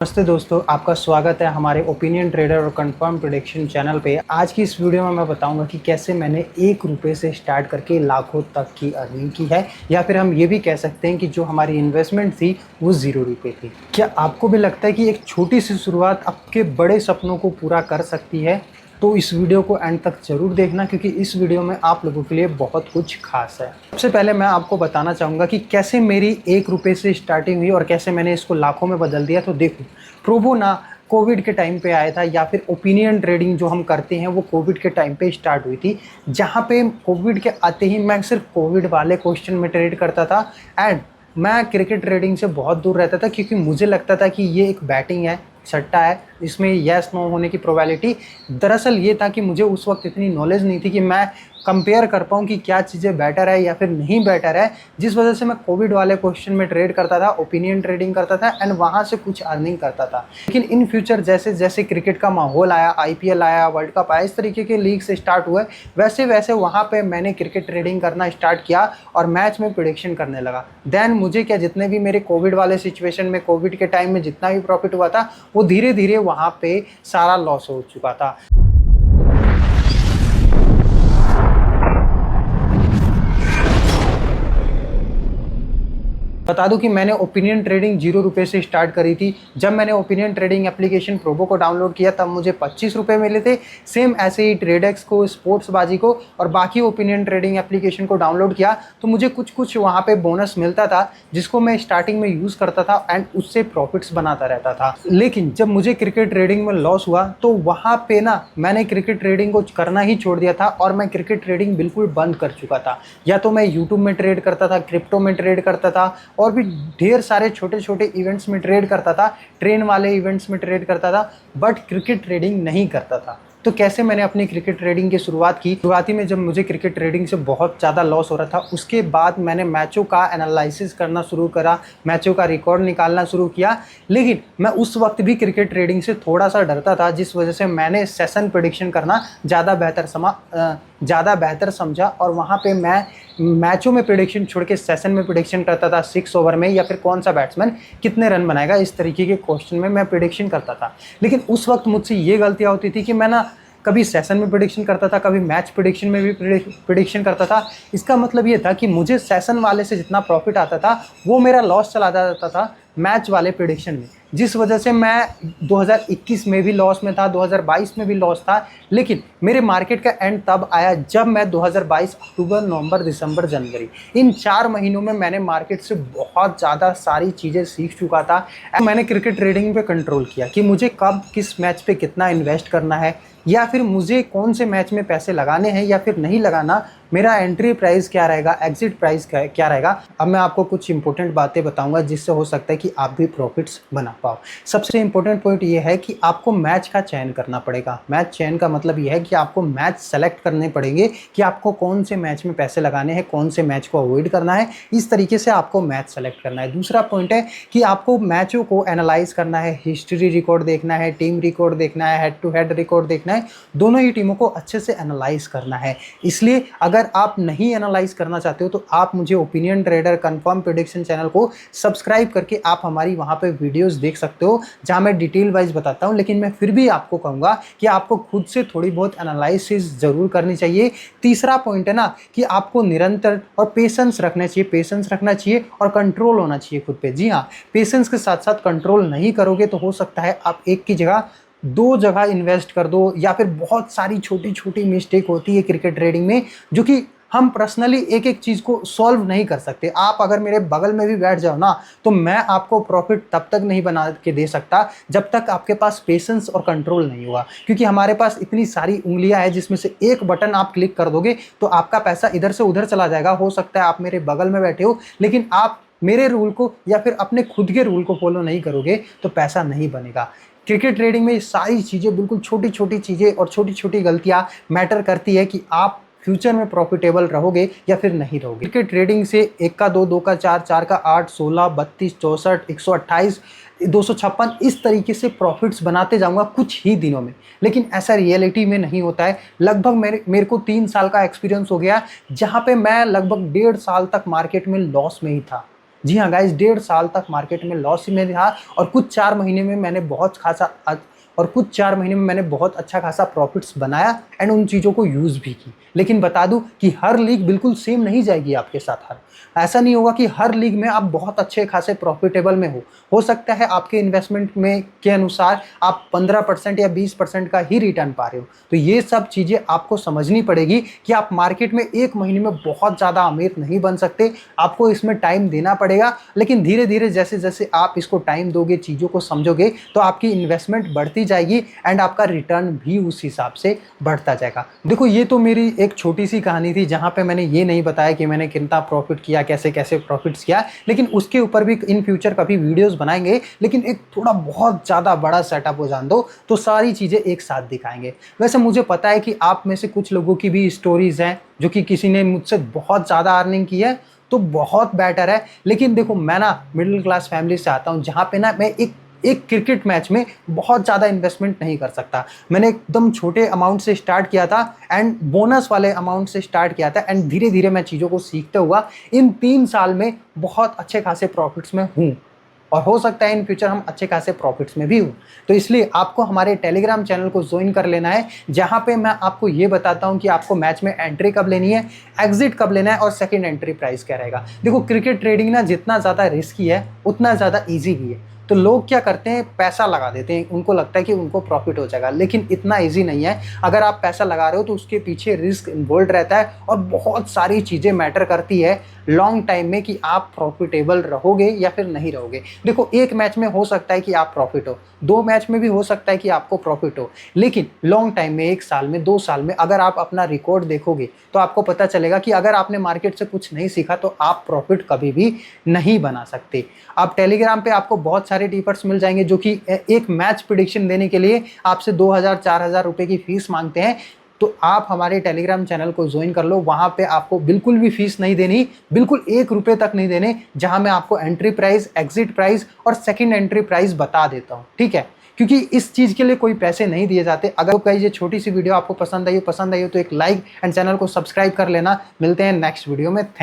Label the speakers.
Speaker 1: नमस्ते दोस्तों, आपका स्वागत है हमारे ओपिनियन ट्रेडर और कंफर्म प्रेडिक्शन चैनल पे। आज की इस वीडियो में मैं बताऊंगा कि कैसे मैंने 1 रुपये से स्टार्ट करके लाखों तक की अर्निंग की है, या फिर हम ये भी कह सकते हैं कि जो हमारी इन्वेस्टमेंट थी वो 0 रुपये थी। क्या आपको भी लगता है कि एक छोटी सी शुरुआत आपके बड़े सपनों को पूरा कर सकती है? तो इस वीडियो को एंड तक ज़रूर देखना, क्योंकि इस वीडियो में आप लोगों के लिए बहुत कुछ खास है। सबसे पहले मैं आपको बताना चाहूँगा कि कैसे मेरी 1 रुपये से स्टार्टिंग हुई और कैसे मैंने इसको लाखों में बदल दिया। तो देखो, प्रोबो ना कोविड के टाइम पे आया था, या फिर ओपिनियन ट्रेडिंग जो हम करते हैं वो कोविड के टाइम पे स्टार्ट हुई थी, जहाँ पे कोविड के आते ही मैं सिर्फ कोविड वाले क्वेश्चन में ट्रेड करता था। एंड मैं क्रिकेट ट्रेडिंग से बहुत दूर रहता था, क्योंकि मुझे लगता था कि ये एक बैटिंग है, सट्टा है, इसमें येस नो होने की प्रोबेबिलिटी। दरअसल ये था कि मुझे उस वक्त इतनी नॉलेज नहीं थी कि मैं कंपेयर कर पाऊँ कि क्या चीज़ें बेटर है या फिर नहीं बेटर है, जिस वजह से मैं कोविड वाले क्वेश्चन में ट्रेड करता था, ओपिनियन ट्रेडिंग करता था एंड वहाँ से कुछ अर्निंग करता था। लेकिन इन फ्यूचर जैसे जैसे क्रिकेट का माहौल आया, IPL आया, वर्ल्ड कप आया, इस तरीके के लीग से स्टार्ट हुए, वैसे वैसे वहाँ पर मैंने क्रिकेट ट्रेडिंग करना स्टार्ट किया और मैच में प्रेडिक्शन करने लगा। देन मुझे क्या, जितने भी मेरे कोविड वाले सिचुएशन में, कोविड के टाइम में जितना भी प्रॉफिट हुआ था वो धीरे धीरे वहाँ पे सारा लॉस हो चुका था। बता दूं कि मैंने ओपिनियन ट्रेडिंग 0 रुपये से स्टार्ट करी थी। जब मैंने ओपिनियन ट्रेडिंग एप्लीकेशन प्रोबो को डाउनलोड किया तब मुझे 25 रुपये मिले थे। सेम ऐसे ही ट्रेडेक्स को, स्पोर्ट्स बाजी को और बाकी ओपिनियन ट्रेडिंग एप्लीकेशन को डाउनलोड किया तो मुझे कुछ कुछ वहाँ पे बोनस मिलता था, जिसको मैं स्टार्टिंग में यूज़ करता था एंड उससे प्रॉफिट्स बनाता रहता था। लेकिन जब मुझे क्रिकेट ट्रेडिंग में लॉस हुआ तो वहाँ पे ना मैंने क्रिकेट ट्रेडिंग को करना ही छोड़ दिया था और मैं क्रिकेट ट्रेडिंग बिल्कुल बंद कर चुका था। या तो मैं यूट्यूब में ट्रेड करता था, क्रिप्टो में ट्रेड करता था और भी ढेर सारे छोटे छोटे इवेंट्स में ट्रेड करता था, ट्रेन वाले इवेंट्स में ट्रेड करता था, बट क्रिकेट ट्रेडिंग नहीं करता था। तो कैसे मैंने अपनी क्रिकेट ट्रेडिंग की शुरुआत की? शुरुआती में जब मुझे क्रिकेट ट्रेडिंग से बहुत ज़्यादा लॉस हो रहा था, उसके बाद मैंने मैचों का एनालिसिस करना शुरू करा, मैचों का रिकॉर्ड निकालना शुरू किया। लेकिन मैं उस वक्त भी क्रिकेट ट्रेडिंग से थोड़ा सा डरता था, जिस वजह से मैंने सेशन प्रेडिक्शन करना ज़्यादा बेहतर समझा और वहाँ पे मैं मैचों में प्रेडिक्शन छोड़ के सेशन में प्रेडिक्शन करता था। 6 ओवर में या फिर कौन सा बैट्समैन कितने रन बनाएगा, इस तरीके के क्वेश्चन में मैं प्रेडिक्शन करता था। लेकिन उस वक्त मुझसे ये गलतियाँ होती थी कि मैं ना कभी सेशन में प्रेडिक्शन करता था, कभी मैच प्रेडिक्शन में भी प्रेडिक्शन करता था। इसका मतलब ये था कि मुझे सेशन वाले से जितना प्रॉफिट आता था वो मेरा लॉस चला जाता था मैच वाले प्रेडिक्शन में, जिस वजह से मैं 2021 में भी लॉस में था, 2022 में भी लॉस था। लेकिन मेरे मार्केट का एंड तब आया जब मैं 2022 अक्टूबर, नवंबर, दिसंबर, जनवरी, इन 4 महीनों में मैंने मार्केट से बहुत ज़्यादा सारी चीज़ें सीख चुका था। मैंने क्रिकेट ट्रेडिंग पे कंट्रोल किया कि मुझे कब किस मैच पे कितना इन्वेस्ट करना है, या फिर मुझे कौन से मैच में पैसे लगाने हैं या फिर नहीं लगाना, मेरा एंट्री प्राइस क्या रहेगा, एग्जिट प्राइस क्या रहेगा। अब मैं आपको कुछ इंपॉर्टेंट बातें बताऊंगा जिससे हो सकता है कि आप भी प्रॉफिट्स बना पाओ। सबसे इंपॉर्टेंट पॉइंट ये है कि आपको मैच का चयन करना पड़ेगा। मैच चयन का मतलब ये है कि आपको मैच सेलेक्ट करने पड़ेंगे कि आपको कौन से मैच में पैसे लगाने हैं, कौन से मैच को अवॉइड करना है। इस तरीके से आपको मैच सेलेक्ट करना है। दूसरा पॉइंट है कि आपको मैचों को एनालाइज करना है, हिस्ट्री रिकॉर्ड देखना है, टीम रिकॉर्ड देखना है, हेड टू हेड रिकॉर्ड देखना है। दोनों ही टीमों को अच्छे से एनालाइज करना है। इसलिए अगर आप नहीं एनालाइज करना चाहते हो तो आप मुझे opinion trader confirm prediction channel को सब्सक्राइब करके आप हमारी वहां पे वीडियोस देख सकते हो, जहां मैं डिटेल वाइज बताता हूं। लेकिन मैं फिर भी आपको कहूंगा कि आपको खुद से थोड़ी बहुत एनालिसिस जरूर करनी चाहिए। तीसरा पॉइंट है ना कि आपको निरंतर और पेशेंस रखना चाहिए और कंट्रोल होना चाहिए खुद पे। जी हाँ, पेशेंस के साथ साथ कंट्रोल नहीं करोगे तो हो सकता है आप एक की जगह 2 जगह इन्वेस्ट कर दो, या फिर बहुत सारी छोटी छोटी मिस्टेक होती है क्रिकेट ट्रेडिंग में, जो कि हम पर्सनली एक एक चीज़ को सॉल्व नहीं कर सकते। आप अगर मेरे बगल में भी बैठ जाओ ना तो मैं आपको प्रॉफिट तब तक नहीं बना के दे सकता जब तक आपके पास पेशेंस और कंट्रोल नहीं हुआ, क्योंकि हमारे पास इतनी सारी उंगलियां हैं जिसमें से एक बटन आप क्लिक कर दोगे तो आपका पैसा इधर से उधर चला जाएगा। हो सकता है आप मेरे बगल में बैठे हो, लेकिन आप मेरे रूल को या फिर अपने खुद के रूल को फॉलो नहीं करोगे तो पैसा नहीं बनेगा। क्रिकेट ट्रेडिंग में ये सारी चीज़ें, बिल्कुल छोटी छोटी चीज़ें और छोटी छोटी गलतियां मैटर करती है कि आप फ्यूचर में प्रॉफिटेबल रहोगे या फिर नहीं रहोगे। क्रिकेट ट्रेडिंग से 1 का 2, 2 का 4, 4 का 8, 16, 32, 64, 128, 256 इस तरीके से प्रॉफिट्स बनाते जाऊंगा कुछ ही दिनों में। लेकिन ऐसा रियलिटी में नहीं होता है। लगभग मेरे को 3 साल का एक्सपीरियंस हो गया, जहाँ पे मैं लगभग 1.5 साल तक मार्केट में लॉस में ही था। जी हाँ गाइस, 1.5 साल तक मार्केट में लॉस ही में था और कुछ 4 महीने में मैंने बहुत अच्छा खासा प्रॉफिट्स बनाया एंड उन चीज़ों को यूज़ भी की। लेकिन बता दूं कि हर लीग बिल्कुल सेम नहीं जाएगी आपके साथ। हर ऐसा नहीं होगा कि हर लीग में आप बहुत अच्छे खासे प्रॉफिटेबल में हो सकता है आपके इन्वेस्टमेंट में के अनुसार आप 15% या 20% का ही रिटर्न पा रहे हो। तो ये सब चीज़ें आपको समझनी पड़ेगी कि आप मार्केट में 1 महीने में बहुत ज़्यादा अमीर नहीं बन सकते। आपको इसमें टाइम देना पड़ेगा, लेकिन धीरे धीरे जैसे जैसे आप इसको टाइम दोगे, चीज़ों को समझोगे, तो आपकी इन्वेस्टमेंट बढ़ती जाएगी एंड आपका रिटर्न भी उस हिसाब से बढ़ता जाएगा। देखो, ये तो मेरी एक छोटी सी कहानी थी जहाँ पे मैंने ये नहीं बताया कि मैंने कितना प्रॉफिट किया, कैसे कैसे प्रॉफिट्स किया, लेकिन उसके ऊपर भी इन फ्यूचर कभी वीडियोस बनाएंगे। लेकिन एक थोड़ा बहुत ज़्यादा बड़ा सेटअप हो जान दो तो सारी चीज़ें एक साथ दिखाएंगे। वैसे मुझे पता है कि आप में से कुछ लोगों की भी स्टोरीज हैं जो कि किसी ने मुझसे बहुत ज़्यादा अर्निंग की है, तो बहुत बेटर है। लेकिन देखो, मैं ना मिडिल क्लास फैमिली से आता हूँ जहाँ पे ना मैं एक क्रिकेट मैच में बहुत ज़्यादा इन्वेस्टमेंट नहीं कर सकता। मैंने एकदम छोटे अमाउंट से स्टार्ट किया था एंड बोनस वाले अमाउंट से स्टार्ट किया था एंड धीरे धीरे मैं चीज़ों को सीखते हुआ इन 3 साल में बहुत अच्छे खासे प्रॉफिट्स में हूँ और हो सकता है इन फ्यूचर हम अच्छे खासे प्रॉफिट्स में भी हूँ। तो इसलिए आपको हमारे टेलीग्राम चैनल को ज्वाइन कर लेना है, जहाँ पे मैं आपको ये बताता हूँ कि आपको मैच में एंट्री कब लेनी है, एग्जिट कब लेना है और सेकंड एंट्री प्राइस क्या रहेगा। देखो, क्रिकेट ट्रेडिंग ना जितना ज़्यादा रिस्की है उतना ज़्यादा ईजी भी है। तो लोग क्या करते हैं, पैसा लगा देते हैं, उनको लगता है कि उनको प्रॉफिट हो जाएगा, लेकिन इतना इजी नहीं है। अगर आप पैसा लगा रहे हो तो उसके पीछे रिस्क इन्वॉल्व रहता है और बहुत सारी चीज़ें मैटर करती है लॉन्ग टाइम में कि आप प्रॉफिटेबल रहोगे या फिर नहीं रहोगे। देखो, एक मैच में हो सकता है कि आप प्रॉफिट हो, 2 मैच में भी हो सकता है कि आपको प्रॉफिट हो, लेकिन लॉन्ग टाइम में 1 साल में 2 साल में अगर आप अपना रिकॉर्ड देखोगे तो आपको पता चलेगा कि अगर आपने मार्केट से कुछ नहीं सीखा तो आप प्रॉफिट कभी भी नहीं बना सकते। आप टेलीग्राम पे आपको बहुत सारे टिपर्स मिल जाएंगे जो कि एक मैच प्रिडिक्शन देने के लिए आपसे 2,000-4,000 रुपए की फीस मांगते हैं। तो आप हमारे टेलीग्राम चैनल को ज्वाइन कर लो, वहाँ पे आपको बिल्कुल भी फीस नहीं देनी, बिल्कुल 1 रुपये तक नहीं देने, जहाँ मैं आपको एंट्री प्राइस, एग्जिट प्राइस और सेकंड एंट्री प्राइस बता देता हूँ, ठीक है? क्योंकि इस चीज़ के लिए कोई पैसे नहीं दिए जाते। अगर कहीं ये छोटी सी वीडियो आपको पसंद आई हो तो एक लाइक एंड चैनल को सब्सक्राइब कर लेना। मिलते हैं नेक्स्ट वीडियो में।